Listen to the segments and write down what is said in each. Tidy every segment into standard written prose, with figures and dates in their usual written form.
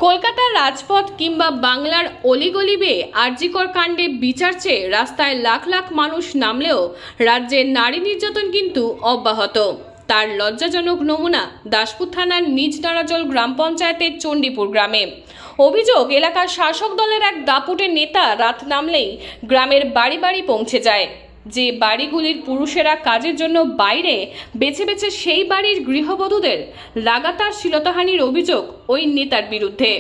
কলকাতার রাজপথ কিংবা বাংলার অলিগলি বেয়ে আরজিকর কাণ্ডে বিচার চেয়ে রাস্তায় লাখ লাখ মানুষ নামলেও রাজ্যের নারী নির্যাতন কিন্তু অব্যাহত। তার লজ্জাজনক নমুনা দাসপুর থানার নিজ নারাজল গ্রাম পঞ্চায়েতের চণ্ডীপুর গ্রামে। অভিযোগ, এলাকার শাসক দলের এক দাপুটে নেতা রাত নামলেই গ্রামের বাড়ি বাড়ি পৌঁছে যায়। যে বাড়িগুলির পুরুষেরা কাজের জন্য বাইরে, বেছে বেছে সেই বাড়ির গৃহবধূদের লাগাতার শ্লীলতাহানির অভিযোগ ওই নেতার বিরুদ্ধে।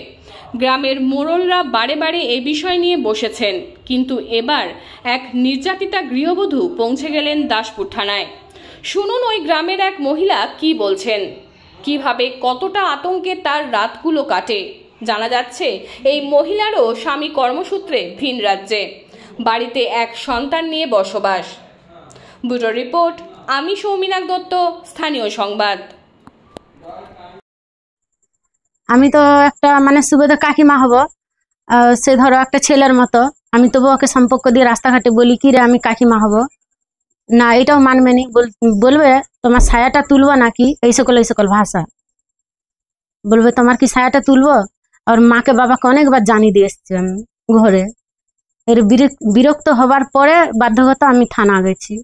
গ্রামের মোড়লরা বারে বারে এ বিষয় নিয়ে বসেছেন, কিন্তু এবার এক নির্যাতিতা গৃহবধূ পৌঁছে গেলেন দাসপুর থানায়। শুনুন ওই গ্রামের এক মহিলা কি বলছেন, কিভাবে কতটা আতঙ্কে তার রাতগুলো কাটে। জানা যাচ্ছে এই মহিলারও স্বামী কর্মসূত্রে ভিন রাজ্যে, বাড়িতে এক সন্তান নিয়ে বসবাস। ব্যুরো রিপোর্ট, আমি সৌমিনাক দত্ত, স্থানীয় সংবাদ। আমি তো একটা সুবেদা কাকিমা হব, সে ধরো একটা ছেলের মতো। আমি তবু ওকে সম্পর্ক দিয়ে রাস্তাঘাটে বলি কি রে আমি কাকিমা হব না, এটাও মানবে নি। বলবে তোমার ছায়াটা তুলবো নাকি, এই সকল ভাষা বলবে। তোমার কি ছায়াটা তুলবো? আর মাকে বাবাকে অনেকবার জানিয়ে দিয়ে এসছি আমি ঘরে। এর বিরক্ত হবার পরে বাধ্যগত আমি থানা গেছি।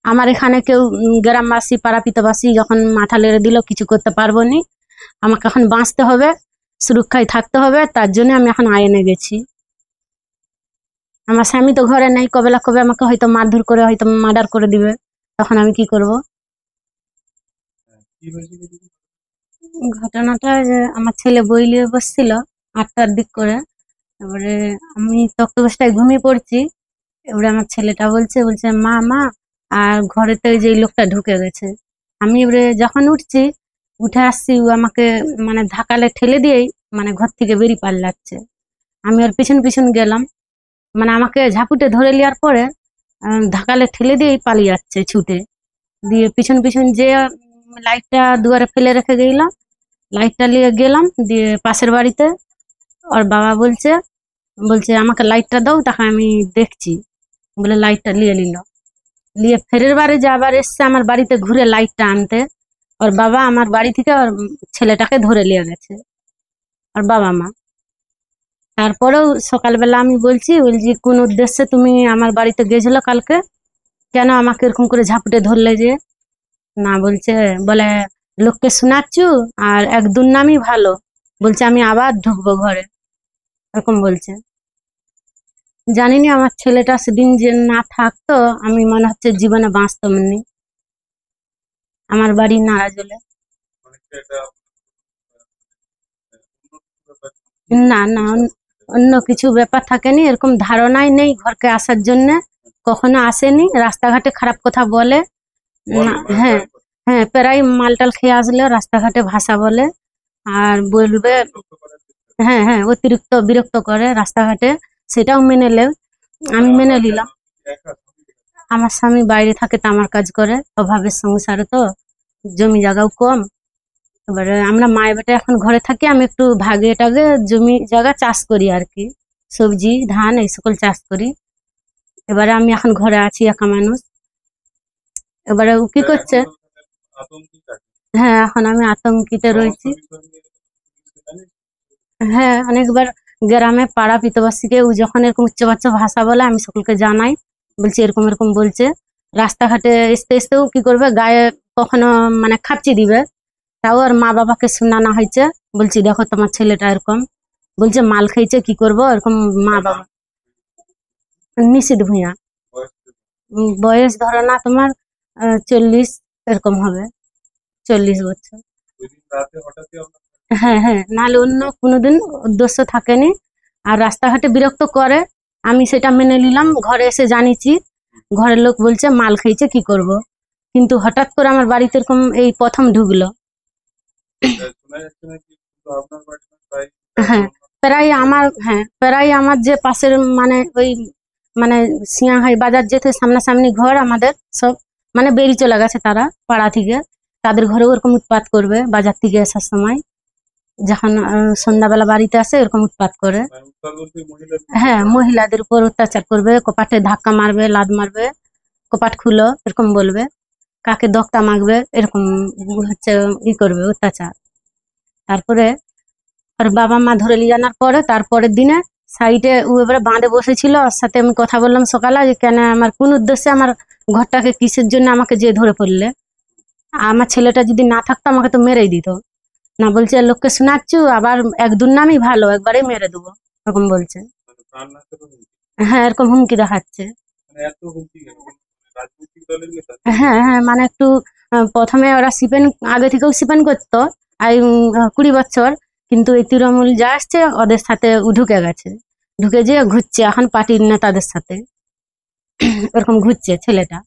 আমার এখানে কেউ গ্রামবাসী পাড়াপিতবাসী যখন মাথা লেড়ে দিল, কিছু করতে পারবো নি, আমাকে এখন বাঁচতে হবে, সুরক্ষায় থাকতে হবে, তার জন্য আমি এখন আইনে গেছি। আমার স্বামী তো ঘরে নেই, কবে আমাকে হয়তো মারধর করে হয়তো মার্ডার করে দিবে, তখন আমি কি করব? ঘটনাটা যে আমার ছেলে বই নিয়ে বসছিল 8টার দিক করে, এবারে আমি তক্তপোষটায় ঘুমিয়ে পড়ছি। এবারে আমার ছেলেটা বলছে মা আর ঘরেতে যে লোকটা ঢুকে গেছে। আমি এবারে যখন উঠে আসছি, ও আমাকে ধাকালে ঠেলে দিয়েই ঘর থেকে বেরিয়ে পাল্লাচ্ছে। আমি ওর পিছন পিছন গেলাম, আমাকে ঝাপুটে ধরে নেওয়ার পরে ধাকালে ঠেলে দিয়েই পালিয়ে যাচ্ছে ছুটে। দিয়ে পিছন পিছন যে লাইটটা দুয়ারে ফেলে রেখে গেলাম, লাইটটা নিয়ে গেলাম। দিয়ে পাশের বাড়িতে ওর বাবা বলছে আমাকে লাইটটা দাও, তাকে আমি দেখছি বলে লাইটটা নিয়ে ফেরের বাড়ি আবার এসছে আমার বাড়িতে ঘুরে লাইটটা আনতে। ওর বাবা আমার বাড়ি থেকে ওর ছেলেটাকে ধরে নিয়ে গেছে, ওর বাবা মা। তারপরেও সকালবেলা আমি বলছি কোন উদ্দেশ্যে তুমি আমার বাড়িতে গেছিল কালকে, কেন আমাকে এরকম করে ঝাপটে ধরলে যে? না, বলে লোককে শোনাচ্ছু আর এক দুর্নামই ভালো, বলছে আমি আবার ঢুকবো ঘরে, এরকম বলছে। জানিনি আমার ছেলেটা সেদিন যে না থাকতো, আমি মনে হচ্ছে জীবনে বাঁচতাম নি। আমার বাড়ি নারাজলে। না না, অন্য কিছু ব্যাপার থাকেনি, এরকম ধারণাই নেই ঘরকে আসার জন্য, কখনো আসেনি। রাস্তাঘাটে খারাপ কথা বলে, হ্যাঁ হ্যাঁ, প্রায় মালটাল খেয়ে আসলে রাস্তাঘাটে ভাষা বলে আর বলবে। হ্যাঁ হ্যাঁ, অতিরিক্ত বিরক্ত করে রাস্তাঘাটে, সেটাও আমি মেনে নিলাম। আমার স্বামী বাইরে থাকে, তামার কাজ করে, অভাবের সংসারে তো জমি জায়গাও কম। এবারে আমরা মায়ের বেটা এখন ঘরে থাকি, আমি একটু ভাগে টাগে জমি জায়গা চাষ করি আর কি, সবজি ধান এই সকল চাষ করি। এবারে আমি এখন ঘরে আছি, একা মানুষ। এবারে ও কি করছে? হ্যাঁ, এখন আমি আতঙ্কিতে রয়েছি। হ্যাঁ, অনেকবার গ্রামে পাড়া পিতবাসীকে ও যখন এরকম উচ্চবাচ্য ভাষা বলে, আমি সকলকে জানাই, বলছি এরকম এরকম বলছে। রাস্তাঘাটে আসতেও কি করবে, গায়ে কখনো খাপচি দিবে, তাও আর মা বাবাকে শোনানো হয়েছে। বলছি দেখো তোমার ছেলেটা এরকম বলছে, মাল খাইছে, কি করবো এরকম। মা বাবা নিশিত ভূঁইয়া, বয়স ধরো না তোমার 40 এরকম হবে, 40 বছর। হ্যাঁ হ্যাঁ, নাহলে অন্য কোনোদিন উদ্দেশ্য থাকেনি। আর রাস্তাঘাটে বিরক্ত করে, আমি সেটা মেনে নিলাম, ঘরে এসে জানিছি। ঘরের লোক বলছে মাল খাইছে, কি করব। কিন্তু হঠাৎ করে আমার বাড়িতে এরকম এই প্রথম ঢুকলো। হ্যাঁ, প্রায় আমার যে পাশের ওই সিয়াহাই বাজার যেতে সামনাসামনি ঘর আমাদের সব বেরিয়ে চলে গেছে তারা পাড়া থেকে। তাদের ঘরে ওরকম উৎপাত করবে, বাজার থেকে আসার সময় যখন সন্ধ্যাবেলা বাড়িতে আসে এরকম উৎপাত করে। হ্যাঁ, মহিলাদের উপর অত্যাচার করবে, কপাটে ধাক্কা মারবে, লাদ মারবে, কপাট খুলো এরকম বলবে, কাকে দক্তা মাগবে, এরকম হচ্ছে ই করবে অত্যাচার। তারপরে আর বাবা মা ধরে নিয়ে জানার পরে তারপরের দিনে সাইডে ও এবারে বাঁধে বসেছিল, ওর সাথে আমি কথা বললাম সকালে যে কেন আমার কোন উদ্দেশ্যে আমার ঘরটাকে কিসের জন্য আমাকে যে ধরে পড়লে, আমার ছেলেটা যদি না থাকতো আমাকে তো মেরেই দিত। না বলছে লোককে শোনাচ্ছু, আবার এক দুর্নামই ভালো, একবারে মেরে দেবো এরকম বলছে। হ্যাঁ এরকম হুমকি দেখাচ্ছে। হ্যাঁ হ্যাঁ মানে একটু প্রথমে ওরা সিপেন আগে থেকেও সিপেন করতো, 20 বছর, কিন্তু এই তৃণমূল যা আসছে ওদের সাথে ঢুকে গেছে, ঢুকে যেয়ে ঘুরছে এখন পার্টির নেতাদের সাথে এরকম ঘুরছে ছেলেটা।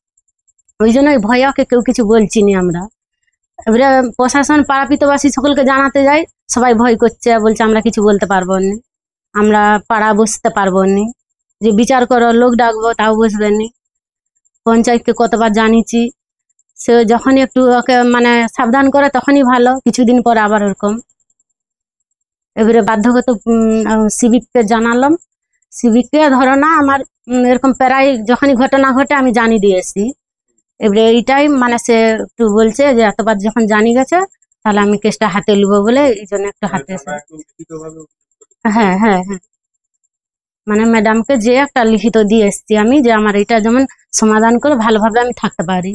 ওই জন্য ভয়ে ওকে কেউ কিছু বলছি নি আমরা। এবারে প্রশাসন পাড়াপিতবাসী সকলকে জানাতে যাই, সবাই ভয় করছে, বলছে আমরা কিছু বলতে পারবো না, আমরা পাড়া বসতে পারবো না, যে বিচার করো লোক ডাকবো তাও বসবেন নি। পঞ্চায়েতকে কতবার জানিয়েছি, সে যখনই একটু ওকে মানে সাবধান করে তখনই ভালো, কিছুদিন পর আবার ওরকম। এবারে বাধ্যগত সিভিককে জানালাম, সিভিককে ধরো না আমার এরকম প্রায় যখনই ঘটনা ঘটে আমি জানিয়ে দিয়েছি। এবারে এইটাই মানে সে একটু বলছে যে এতবার যখন জানি গেছে তাহলে আমি কেসটা হাতে নিবো বলে এই জন্য একটু হাতে হ্যাঁ হ্যাঁ হ্যাঁ মানে ম্যাডামকে যে একটা লিখিত দিয়ে এসছি আমি, যে আমার এটা যেমন সমাধান করে ভালোভাবে আমি থাকতে পারি।